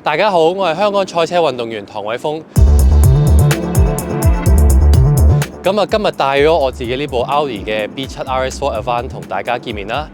大家好，我係香港賽車運動員唐偉峰。今日帶咗我自己呢部 Audi 嘅 B7 RS4 Avant 同大家見面啦。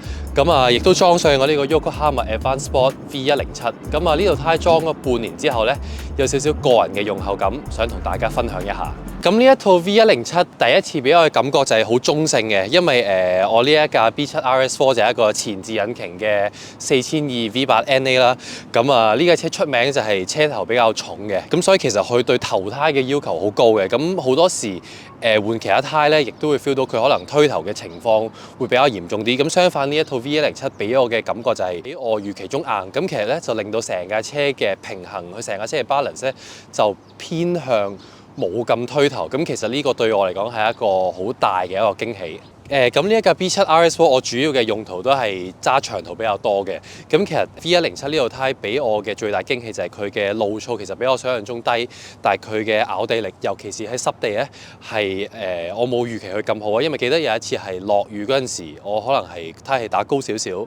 亦都裝上我呢個 Yokohama Advanced Sport V107。呢套胎裝咗半年之後呢，有少少個人嘅用後感，想同大家分享一下。呢一套 V107 第一次俾我嘅感覺就係好中性嘅，因為我呢一架 B7 RS4 就係一個前置引擎嘅4200 V8 NA 啦。呢架車出名就係車頭比較重嘅，所以其實佢對頭胎嘅要求好高嘅。好多時換其他胎咧，亦都會 feel 到佢可能推頭嘅情況會比較嚴重啲。相反呢一套 V107 俾我嘅感覺就係比我預期中硬。其實咧就令到成架車嘅平衡，佢成架車嘅 balance 咧就偏向冇咁推頭。其實呢個對我嚟講係一個好大嘅一個驚喜。呢一架 B7 RS4 我主要嘅用途都係揸長途比較多嘅。其實 V107 呢套胎俾我嘅最大驚喜就係佢嘅路噪其實比我想象中低，但係佢嘅咬地力，尤其是喺濕地咧，係我冇預期佢咁好啊。因為記得有一次係落雨嗰陣時，我可能係胎氣打高少少，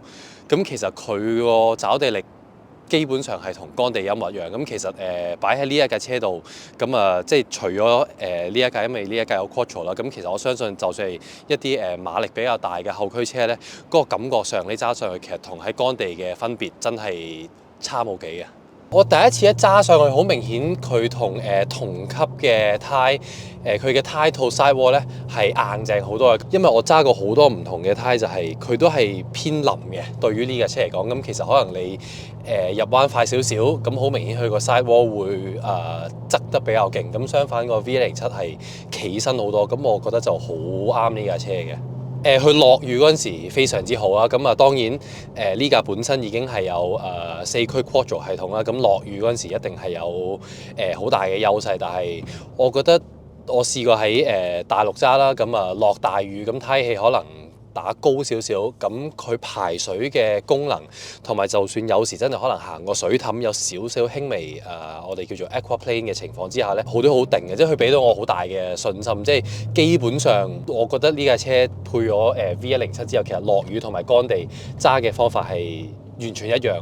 其實佢個抓地力基本上係同乾地一模一樣。其實擺喺呢一架車度，即係除咗呢一架，因為呢一架有 Quattro 啦。其實我相信就算係一啲馬力比較大嘅後驅車咧，嗰個感覺上你揸上去，其實同喺乾地嘅分別真係差冇幾嘅。我第一次一揸上去，好明顯佢同同級嘅胎，佢嘅胎套 sidewall 咧係硬淨好多嘅。因為我揸過好多唔同嘅胎，就係佢都係偏腍嘅。對於呢架車嚟講，其實可能你入彎快少少，好明顯佢個 sidewall 會側得比較勁。相反個 V107 係企身好多，我覺得就好啱呢架車嘅。佢落雨嗰陣時非常之好啦。當然呢架本身已經係有4驅 Quattro 系統啦。落雨嗰陣時一定係有好大嘅優勢。但係我覺得我試過喺大陸揸啦，落大雨，胎氣可能打高少少，佢排水嘅功能同埋就算有時真係可能行個水凼有少少輕微我哋叫做 aquaplane 嘅情況之下咧，好都好定嘅。即係佢俾到我好大嘅信心。即係基本上我覺得呢架車配咗V107之後，其實落雨同埋乾地揸嘅方法係完全一樣。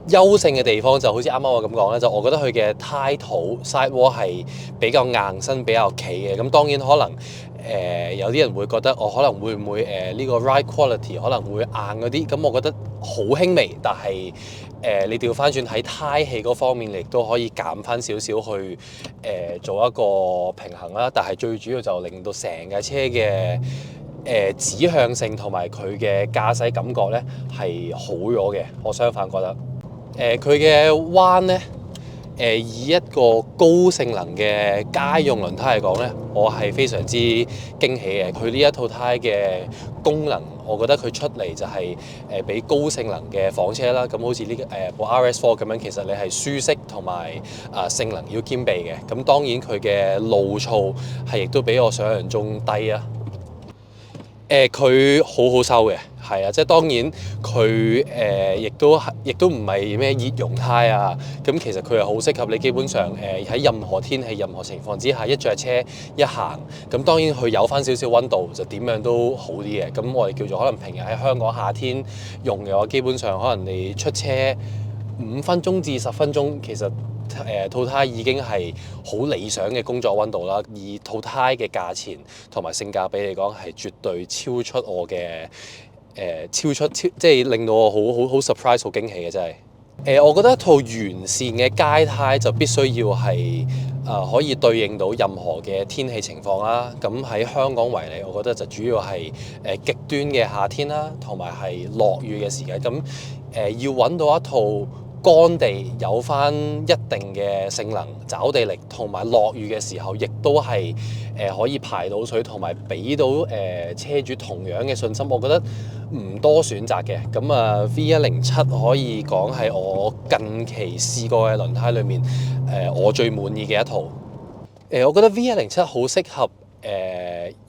優勝嘅地方就好似啱啱我咁講咧，就我覺得佢嘅胎土 sidewall 係比較硬身、比較企嘅。當然可能有啲人會覺得我可能會唔會呢個 ride quality 可能會硬嗰啲。我覺得好輕微，但係你調翻轉喺胎氣嗰方面，你亦都可以減翻少少去做一個平衡啦。但係最主要就令到成架車嘅指向性同埋佢嘅駕駛感覺咧係好咗嘅。我相反覺得佢嘅彎咧，以一個高性能嘅家用輪胎嚟講咧，我係非常之驚喜嘅。佢呢一套胎嘅功能，我覺得佢出嚟就係比高性能嘅房車啦。好似呢部 RS4 咁樣，其實你係舒適同埋性能要兼備嘅。當然佢嘅路噪係亦都比我想象中低啊。佢好好收嘅，係啊，即係當然佢亦都唔係咩熱熔胎啊。其實佢係好適合你，基本上喺任何天氣、任何情況之下，一着車一行。當然佢有翻少少溫度，就點樣都好啲嘅。我哋叫做可能平日喺香港夏天用嘅話，基本上可能你出車5分鐘至10分鐘，其實套胎已經係好理想嘅工作溫度啦。以套胎嘅價錢同埋性價比嚟講，係絕對超出我嘅即係令到我好 surprise 好驚喜嘅真係。我覺得一套完善嘅街胎就必須要係可以對應到任何嘅天氣情況啦。喺香港為例，我覺得就主要係極端嘅夏天啦，同埋係落雨嘅時間。要揾到一套乾地有翻一定嘅性能、抓地力，同埋落雨嘅時候，亦都係可以排到水，同埋俾到車主同樣嘅信心。我覺得唔多選擇嘅。V107可以講係我近期試過嘅輪胎裏面我最滿意嘅一套。我覺得 V107好適合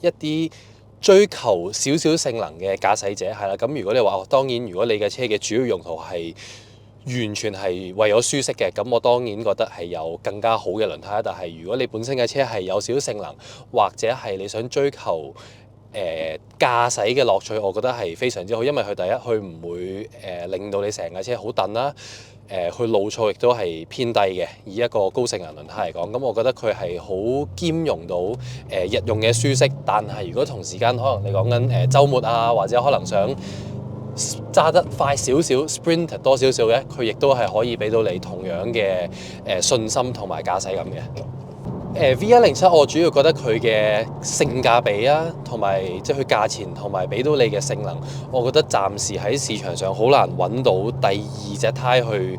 一啲追求少少性能嘅駕駛者係啦。如果你話當然，如果你嘅車嘅主要用途係完全係為咗舒適嘅，我當然覺得係有更加好嘅輪胎。但係如果你本身嘅車係有少少性能，或者係你想追求駕駛嘅樂趣，我覺得係非常之好。因為佢第一，佢唔會令到你成架車好燉啦。佢路噪亦都係偏低嘅，以一個高性能輪胎嚟講，咁我覺得佢係好兼容到日用嘅舒適，但係如果同時間可能你講緊週末啊，或者可能想揸得快少少 ，sprint 多少少嘅，佢亦都係可以俾到你同樣嘅信心同埋駕駛感嘅。V107我主要覺得佢嘅性價比啊，同埋即係佢價錢同埋俾到你嘅性能，我覺得暫時喺市場上好難揾到第二隻胎去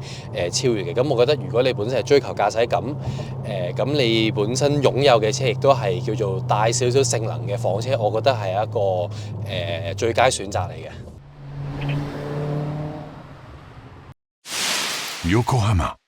超越嘅。咁我覺得如果你本身係追求駕駛感，咁你本身擁有嘅車亦都係叫做帶少少性能嘅房車，我覺得係一個最佳選擇嚟嘅。Yokohama